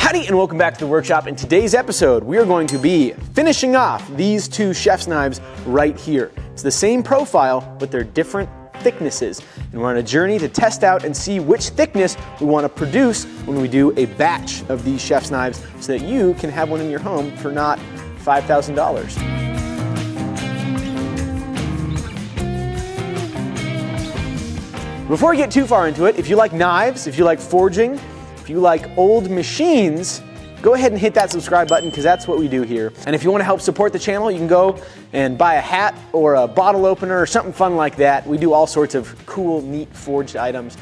Howdy and welcome back to the workshop. In today's episode, we are going to be finishing off these two chef's knives right here. It's the same profile, but they're different thicknesses. And we're on a journey to test out and see which thickness we want to produce when we do a batch of these chef's knives so that you can have one in your home for not $5,000. Before we get too far into it, if you like knives, if you like forging, if you like old machines, go ahead and hit that subscribe button because that's what we do here. And if you want to help support the channel, you can go and buy a hat or a bottle opener or something fun like that. We do all sorts of cool, neat forged items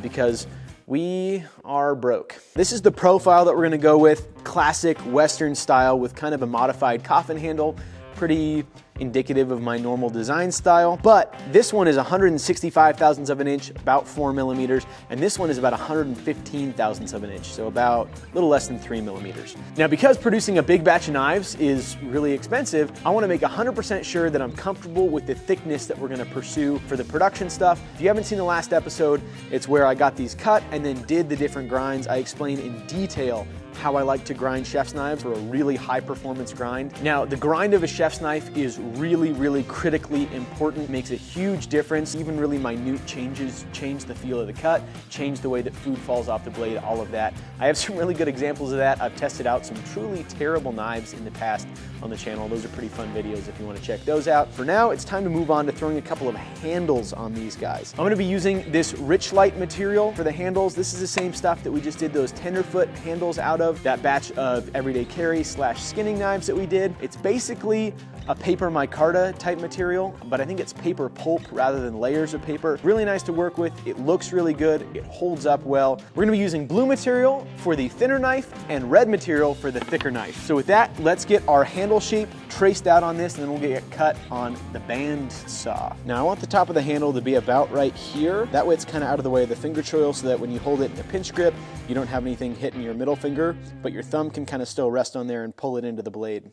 because we are broke. This is the profile that we're going to go with, classic Western style with kind of a modified coffin handle, pretty indicative of my normal design style, but this one is 165 thousandths of an inch, about 4 millimeters, and this one is about 115 thousandths of an inch, so about a little less than 3 millimeters. Now, because producing a big batch of knives is really expensive, I want to make 100% sure that I'm comfortable with the thickness that we're going to pursue for the production stuff. If you haven't seen the last episode, it's where I got these cut and then did the different grinds. I explain in detail how I like to grind chef's knives, or a really high performance grind. Now, the grind of a chef's knife is really critically important. It makes a huge difference. Even really minute changes change the feel of the cut, change the way that food falls off the blade, all of that. I have some really good examples of that. I've tested out some truly terrible knives in the past on the channel. Those are pretty fun videos if you want to check those out. For now, it's time to move on to throwing a couple of handles on these guys. I'm going to be using this rich light material for the handles. This is the same stuff that we just did those tenderfoot handles out of, that batch of everyday carry / skinning knives that we did. It's basically a paper micarta type material, but I think it's paper pulp rather than layers of paper. Really nice to work with. It looks really good. It holds up well. We're gonna be using blue material for the thinner knife and red material for the thicker knife. So with that, let's get our handle shape traced out on this, and then we'll get cut on the band saw. Now, I want the top of the handle to be about right here. That way it's kind of out of the way of the finger choil so that when you hold it in a pinch grip, you don't have anything hitting your middle finger, but your thumb can kind of still rest on there and pull it into the blade.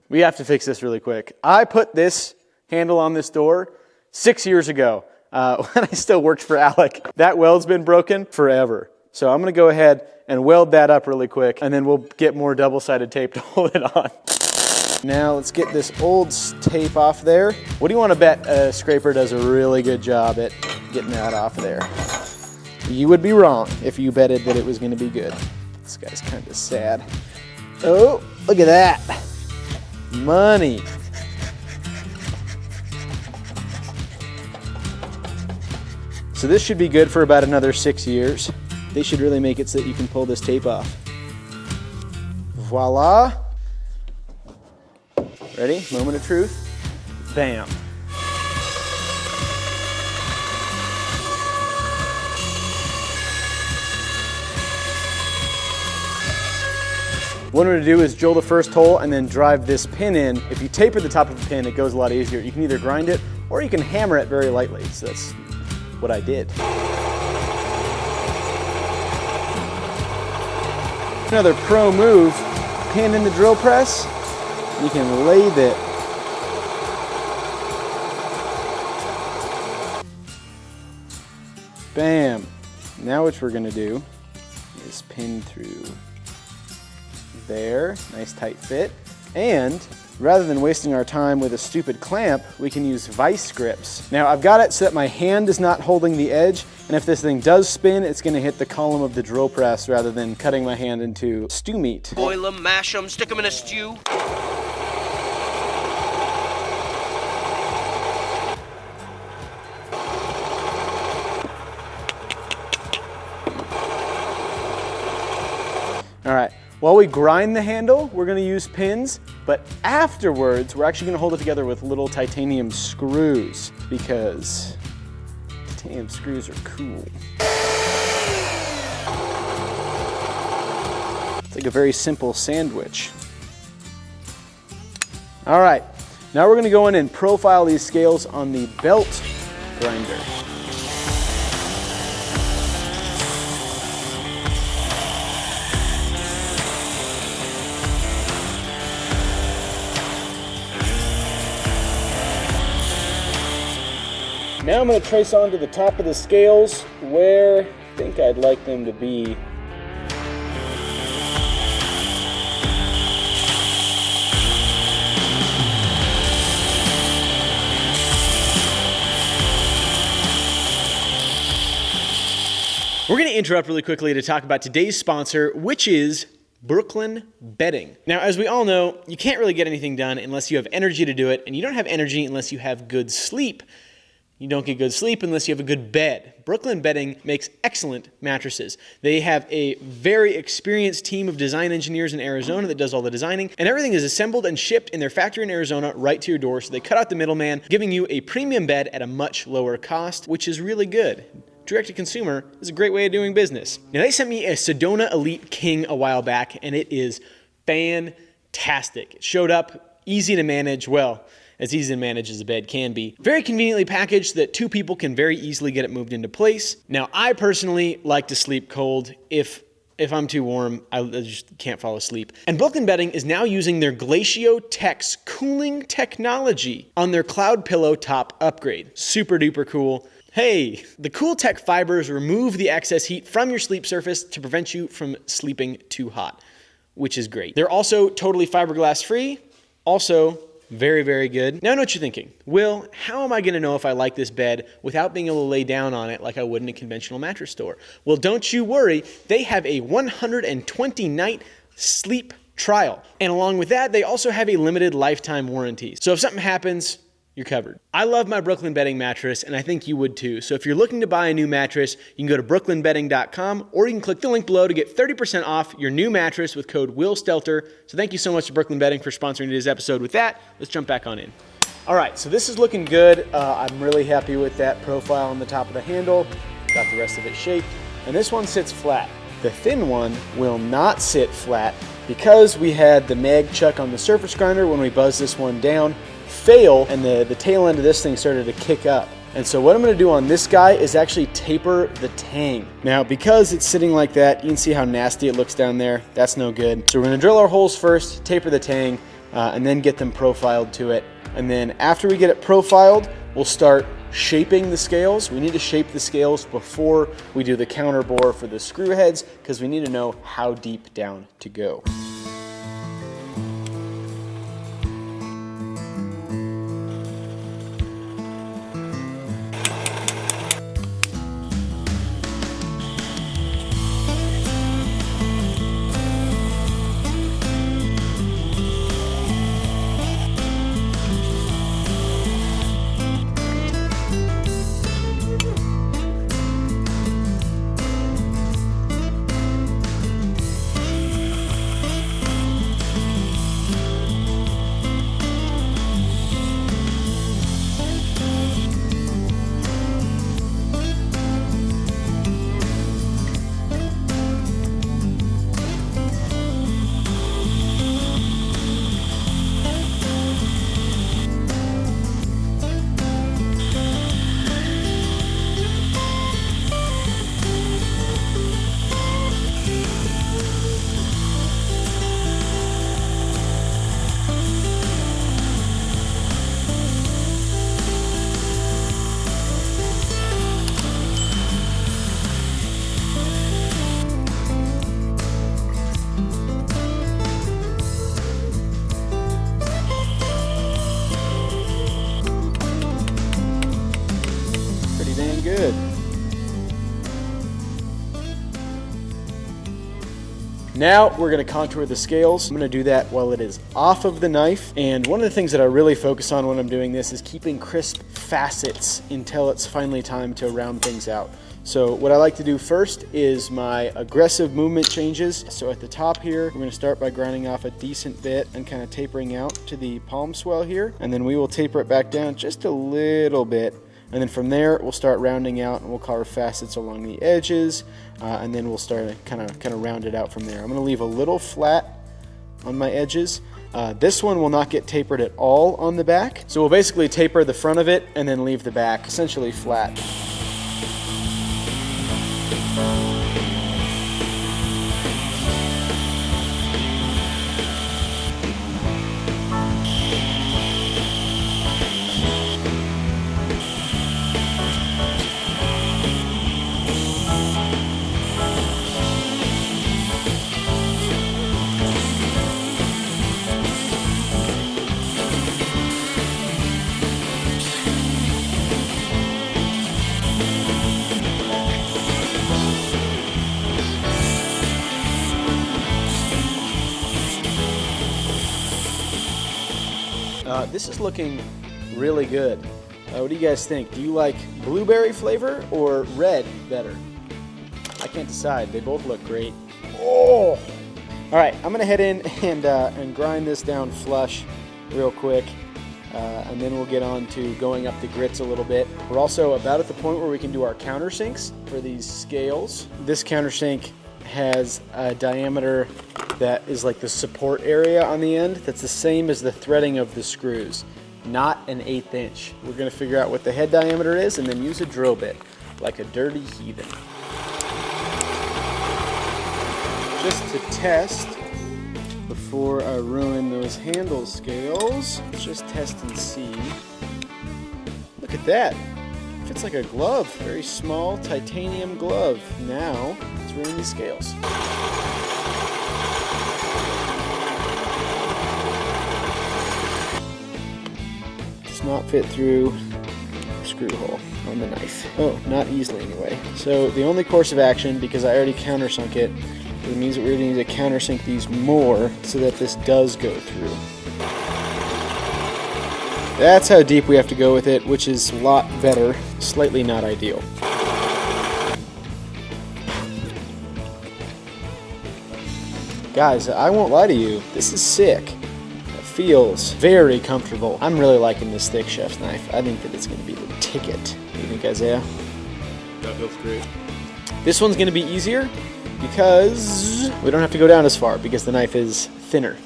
We have to fix this really quick. I put this handle on this door 6 years ago when I still worked for Alec. That weld's been broken forever. So I'm going to go ahead and weld that up really quick, and then we'll get more double-sided tape to hold it on. Now let's get this old tape off there. What do you want to bet a scraper does a really good job at getting that off there? You would be wrong if you betted that it was going to be good. This guy's kind of sad. Oh, look at that. Money. So this should be good for about another 6 years. They should really make it so that you can pull this tape off. Voila. Ready? Moment of truth. Bam. What I'm going to do is drill the first hole and then drive this pin in. If you taper the top of the pin, it goes a lot easier. You can either grind it or you can hammer it very lightly. So that's what I did. Another pro move, pin in the drill press. You can lathe it. Bam. Now what we're going to do is pin through there, nice tight fit. And rather than wasting our time with a stupid clamp, we can use vice grips. Now I've got it so that my hand is not holding the edge, and if this thing does spin, it's gonna hit the column of the drill press rather than cutting my hand into stew meat. Boil them, mash them, stick them in a stew. All right. While we grind the handle, we're going to use pins, but afterwards, we're actually going to hold it together with little titanium screws because titanium screws are cool. It's like a very simple sandwich. All right, now we're going to go in and profile these scales on the belt grinder. Now I'm going to trace onto the top of the scales where I think I'd like them to be We're going to interrupt really quickly to talk about today's sponsor, which is Brooklyn Bedding. Now, as we all know, you can't really get anything done unless you have energy to do it, and you don't have energy unless you have good sleep. You don't get good sleep unless you have a good bed. Brooklyn Bedding makes excellent mattresses. They have a very experienced team of design engineers in Arizona that does all the designing, and everything is assembled and shipped in their factory in Arizona right to your door, so they cut out the middleman, giving you a premium bed at a much lower cost, which is really good. Direct-to-consumer is a great way of doing business. Now, they sent me a Sedona Elite King a while back, and it is fantastic. It showed up, easy to manage, well, as easy to manage as a bed can be. Very conveniently packaged so that two people can very easily get it moved into place. Now, I personally like to sleep cold. If I'm too warm, I just can't fall asleep. And Brooklyn Bedding is now using their Glacio Tex cooling technology on their Cloud Pillow top upgrade. Super duper cool. Hey, the Cool Tech fibers remove the excess heat from your sleep surface to prevent you from sleeping too hot, which is great. They're also totally fiberglass free, also very, very good. Now I know what you're thinking. Will, how am I gonna know if I like this bed without being able to lay down on it like I would in a conventional mattress store? Well, don't you worry, they have a 120-night sleep trial. And along with that, they also have a limited lifetime warranty. So if something happens, you're covered. I love my Brooklyn Bedding mattress, and I think you would too. So if you're looking to buy a new mattress, you can go to brooklynbedding.com, or you can click the link below to get 30% off your new mattress with code WillStelter. So thank you so much to Brooklyn Bedding for sponsoring today's episode. With that, let's jump back on in. All right, so this is looking good. I'm really happy with that profile on the top of the handle. Got the rest of it shaped, and this one sits flat. The thin one will not sit flat because we had the mag chuck on the surface grinder when we buzzed this one down fail, and the tail end of this thing started to kick up. And so what I'm gonna do on this guy is actually taper the tang. Now, because it's sitting like that, you can see how nasty it looks down there. That's no good. So we're gonna drill our holes first, taper the tang, and then get them profiled to it. And then after we get it profiled, we'll start shaping the scales. We need to shape the scales before we do the counter bore for the screw heads, because we need to know how deep down to go. Good. Now we're going to contour the scales. I'm going to do that while it is off of the knife. And one of the things that I really focus on when I'm doing this is keeping crisp facets until it's finally time to round things out. So what I like to do first is my aggressive movement changes. So at the top here, we're going to start by grinding off a decent bit and kind of tapering out to the palm swell here. And then we will taper it back down just a little bit. And then from there, we'll start rounding out, and we'll carve facets along the edges, and then we'll start to kind of round it out from there. I'm going to leave a little flat on my edges. This one will not get tapered at all on the back, so we'll basically taper the front of it and then leave the back essentially flat. This is looking really good. What do you guys think? Do you like blueberry flavor or red better? I can't decide. They both look great. Oh! All right, I'm gonna head in and grind this down flush real quick, and then we'll get on to going up the grits a little bit. We're also about at the point where we can do our countersinks for these scales. This countersink has a diameter that is like the support area on the end. That's the same as the threading of the screws, not an 1/8 inch. We're gonna figure out what the head diameter is and then use a drill bit like a dirty heathen. Just to test, before I ruin those handle scales, let's just test and see. Look at that. Fits like a glove. Very small titanium glove. Now, let's ruin these scales. Does not fit through the screw hole on the knife. Oh, not easily anyway. So the only course of action, because I already countersunk it, it means that we're going to need to countersink these more so that this does go through. That's how deep we have to go with it, which is a lot better, slightly not ideal. Guys, I won't lie to you, this is sick. It feels very comfortable. I'm really liking this thick chef's knife. I think that it's going to be the ticket. What do you think, Isaiah? That feels great. This one's going to be easier because we don't have to go down as far because the knife is thinner.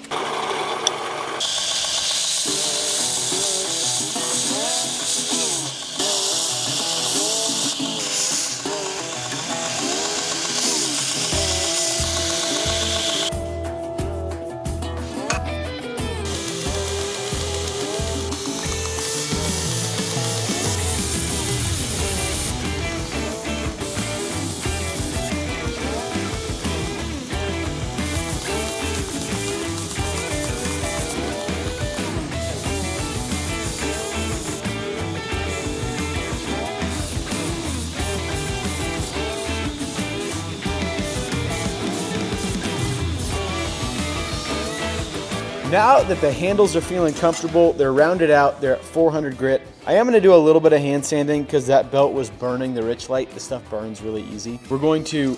Now that the handles are feeling comfortable, they're rounded out, they're at 400 grit. I am gonna do a little bit of hand sanding because that belt was burning the rich light. This stuff burns really easy. We're going to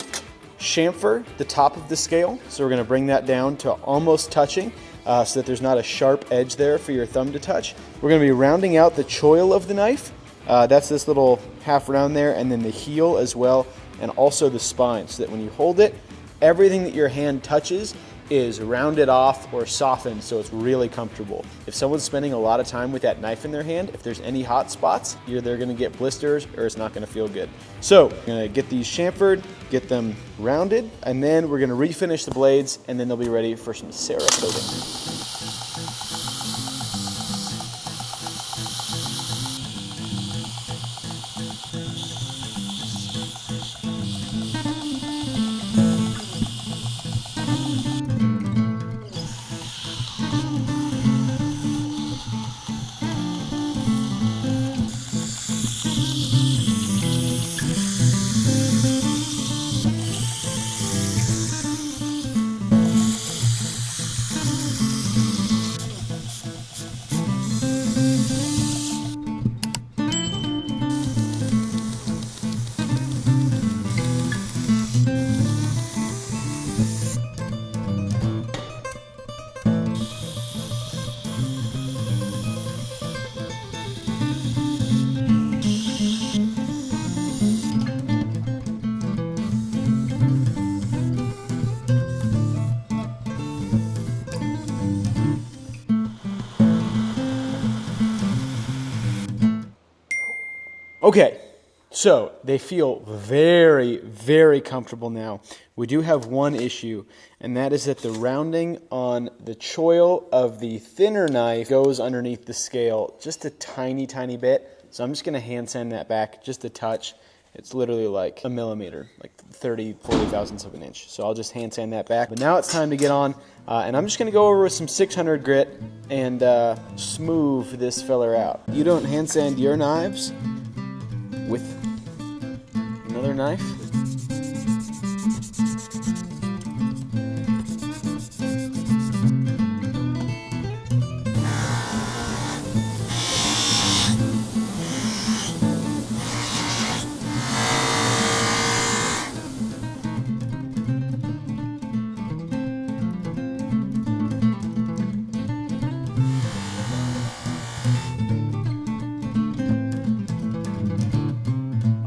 chamfer the top of the scale. So we're gonna bring that down to almost touching so that there's not a sharp edge there for your thumb to touch. We're gonna be rounding out the choil of the knife. That's this little half round there, and then the heel as well, and also the spine, so that when you hold it, everything that your hand touches is rounded off or softened so it's really comfortable. If someone's spending a lot of time with that knife in their hand, if there's any hot spots, either they're gonna get blisters or it's not gonna feel good. So, we're gonna get these chamfered, get them rounded, and then we're gonna refinish the blades, and then they'll be ready for some Cerakoting. Okay, so they feel very, very comfortable now. We do have one issue, and that is that the rounding on the choil of the thinner knife goes underneath the scale just a tiny, tiny bit. So I'm just gonna hand sand that back just a touch. It's literally like a millimeter, like 30, 40 thousandths of an inch. So I'll just hand sand that back. But now it's time to get on, and I'm just gonna go over with some 600 grit and smooth this feller out. You don't hand sand your knives with another knife?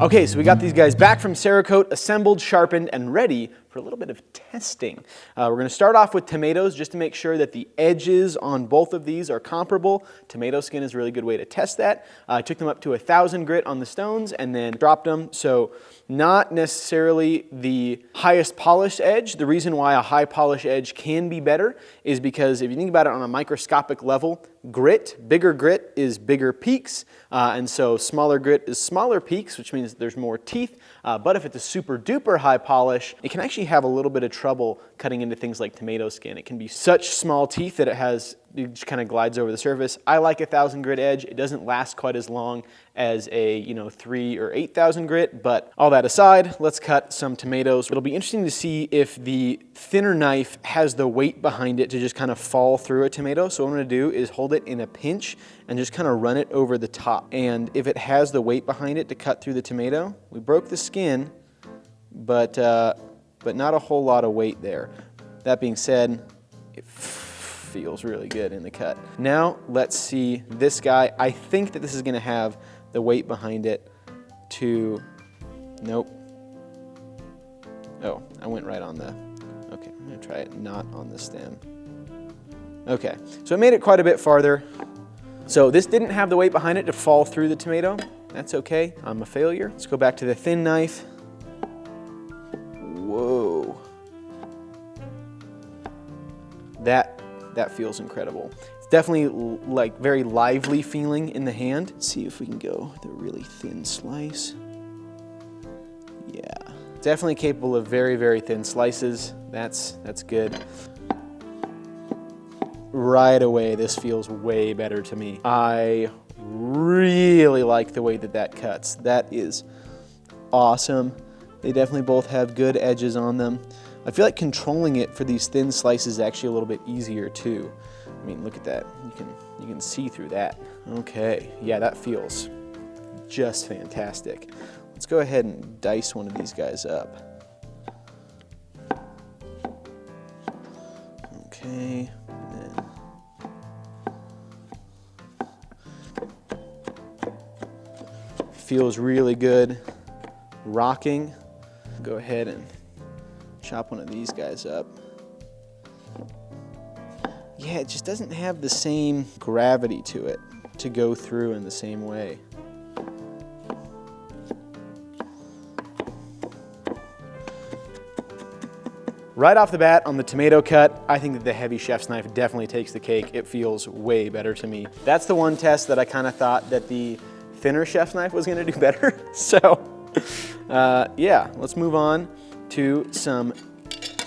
Okay, so we got these guys back from Cerakote, assembled, sharpened, and ready for a little bit of testing. We're gonna start off with tomatoes just to make sure that the edges on both of these are comparable. Tomato skin is a really good way to test that. I took them up to 1,000 grit on the stones and then dropped them. So not necessarily the highest polished edge. The reason why a high polish edge can be better is because if you think about it on a microscopic level, bigger grit is bigger peaks, and so smaller grit is smaller peaks, which means there's more teeth. But if it's a super duper high polish, it can actually have a little bit of trouble cutting into things like tomato skin. It can be such small teeth that it just kind of glides over the surface. I like 1,000 grit edge. It doesn't last quite as long as a 3,000 or 8,000 grit, but all that aside, let's cut some tomatoes. It'll be interesting to see if the thinner knife has the weight behind it to just kind of fall through a tomato. So what I'm gonna do is hold it in a pinch and just kind of run it over the top. And if it has the weight behind it to cut through the tomato, we broke the skin, but not a whole lot of weight there. That being said, it feels really good in the cut. Now let's see this guy. I think that this is gonna have the weight behind it to, nope. Oh, I went right on the, okay, I'm gonna try it not on the stem. Okay, so it made it quite a bit farther. So this didn't have the weight behind it to fall through the tomato. That's okay, I'm a failure. Let's go back to the thin knife. Whoa. That feels incredible. It's definitely like very lively feeling in the hand. Let's see if we can go with a really thin slice. Yeah, definitely capable of very, very thin slices. That's good. Right away, this feels way better to me. I really like the way that cuts. That is awesome. They definitely both have good edges on them. I feel like controlling it for these thin slices is actually a little bit easier too. I mean, look at that. You can see through that. Okay, yeah, that feels just fantastic. Let's go ahead and dice one of these guys up. Okay, and then feels really good. Rocking. Go ahead and chop one of these guys up. Yeah, it just doesn't have the same gravity to it to go through in the same way. Right off the bat on the tomato cut, I think that the heavy chef's knife definitely takes the cake. It feels way better to me. That's the one test that I kind of thought that the thinner chef's knife was gonna do better. So, yeah, let's move on to some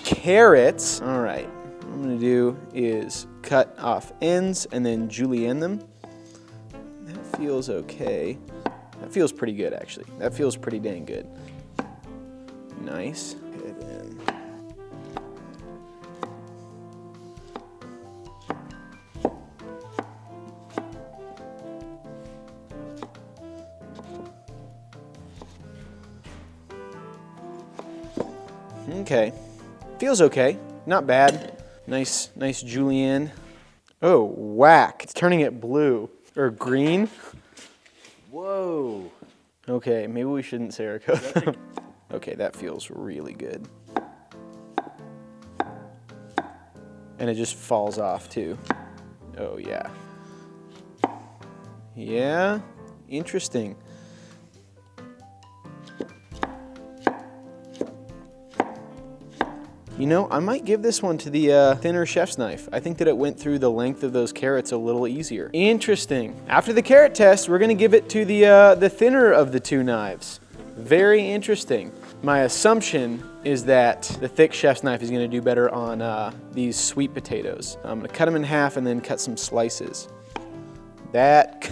carrots. All right, what I'm gonna do is cut off ends and then julienne them. That feels okay. That feels pretty good, actually. That feels pretty dang good. Nice. Okay, feels okay, not bad. Nice julienne. Oh, whack, it's turning it blue, or green. Whoa. Okay, maybe we shouldn't Cerakote. Okay, that feels really good. And it just falls off too. Oh yeah. Yeah, interesting. You know, I might give this one to the thinner chef's knife. I think that it went through the length of those carrots a little easier. Interesting. After the carrot test, we're gonna give it to the thinner of the two knives. Very interesting. My assumption is that the thick chef's knife is gonna do better on these sweet potatoes. I'm gonna cut them in half and then cut some slices. That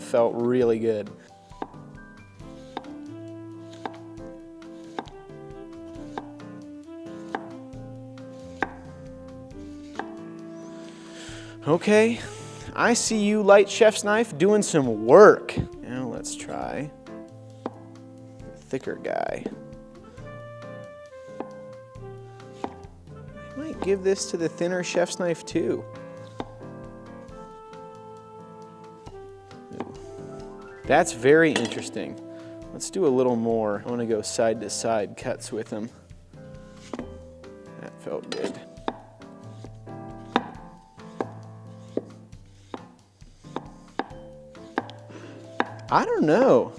felt really good. Okay, I see you, light chef's knife, doing some work. Now let's try the thicker guy. I might give this to the thinner chef's knife too. Ooh. That's very interesting. Let's do a little more. I want to go side to side cuts with them. That felt good. I don't know.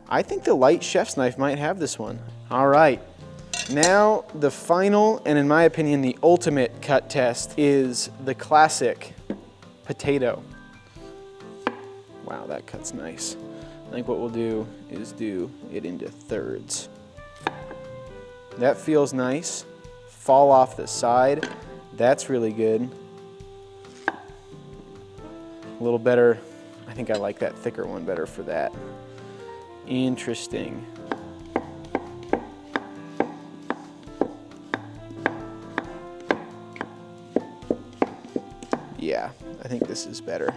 I think the light chef's knife might have this one. All right. Now the final, and in my opinion, the ultimate cut test is the classic potato. Wow, that cuts nice. I think what we'll do is do it into thirds. That feels nice. Fall off the side. That's really good. A little better. I think I like that thicker one better for that. Interesting. Yeah, I think this is better.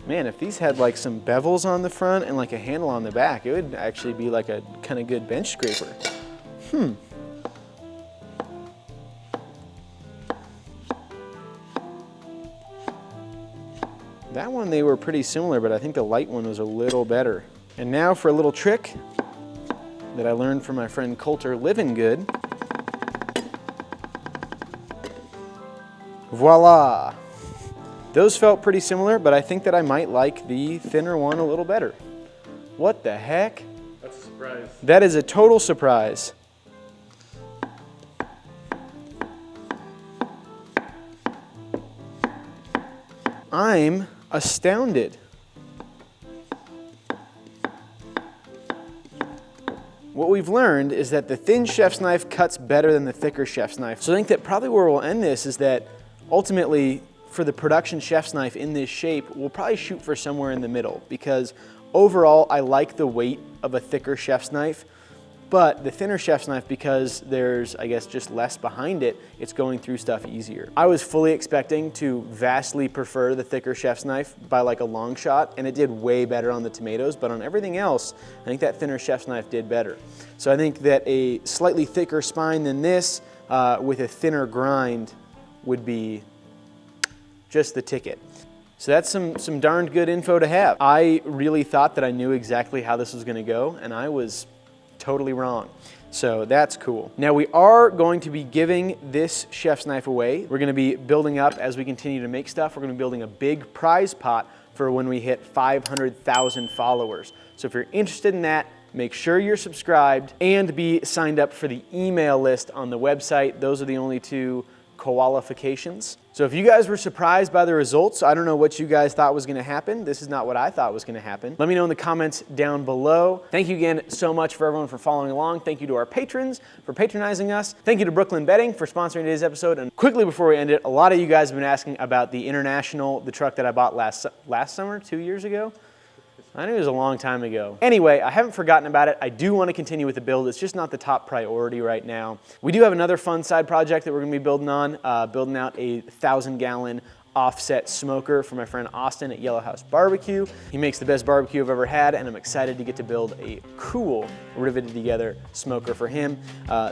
Man, if these had like some bevels on the front and like a handle on the back, it would actually be like a kind of good bench scraper. That one, they were pretty similar, but I think the light one was a little better. And now for a little trick that I learned from my friend Coulter Living Good. Voila! Those felt pretty similar, but I think that I might like the thinner one a little better. What the heck? That's a surprise. That is a total surprise. I'm astounded. What we've learned is that the thin chef's knife cuts better than the thicker chef's knife. So I think that probably where we'll end this is that ultimately for the production chef's knife in this shape, we'll probably shoot for somewhere in the middle because overall I like the weight of a thicker chef's knife, but the thinner chef's knife, because there's, I guess, just less behind it, it's going through stuff easier. I was fully expecting to vastly prefer the thicker chef's knife by like a long shot, and it did way better on the tomatoes, but on everything else, I think that thinner chef's knife did better. So I think that a slightly thicker spine than this with a thinner grind would be just the ticket. So that's some darned good info to have. I really thought that I knew exactly how this was gonna go, and I was totally wrong. So that's cool. Now we are going to be giving this chef's knife away. We're gonna be building up as we continue to make stuff. We're gonna be building a big prize pot for when we hit 500,000 followers. So if you're interested in that, make sure you're subscribed and be signed up for the email list on the website. Those are the only two qualifications. So if you guys were surprised by the results, I don't know what you guys thought was gonna happen. This is not what I thought was gonna happen. Let me know in the comments down below. Thank you again so much for everyone for following along. Thank you to our patrons for patronizing us. Thank you to Brooklyn Bedding for sponsoring today's episode. And quickly before we end it, a lot of you guys have been asking about the International, the truck that I bought last summer, 2 years ago. I knew it was a long time ago. Anyway, I haven't forgotten about it. I do want to continue with the build. It's just not the top priority right now. We do have another fun side project that we're going to be building on, building out a 1,000-gallon offset smoker for my friend Austin at Yellow House Barbecue. He makes the best barbecue I've ever had, and I'm excited to get to build a cool, riveted together smoker for him.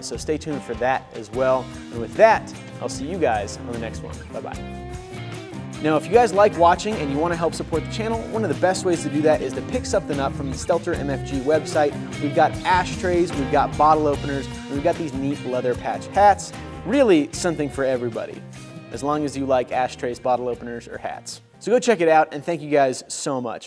So stay tuned for that as well. And with that, I'll see you guys on the next one. Bye-bye. Now, if you guys like watching and you want to help support the channel, one of the best ways to do that is to pick something up from the Stelter MFG website. We've got ashtrays, we've got bottle openers, and we've got these neat leather patch hats. Really something for everybody, as long as you like ashtrays, bottle openers, or hats. So go check it out, and thank you guys so much.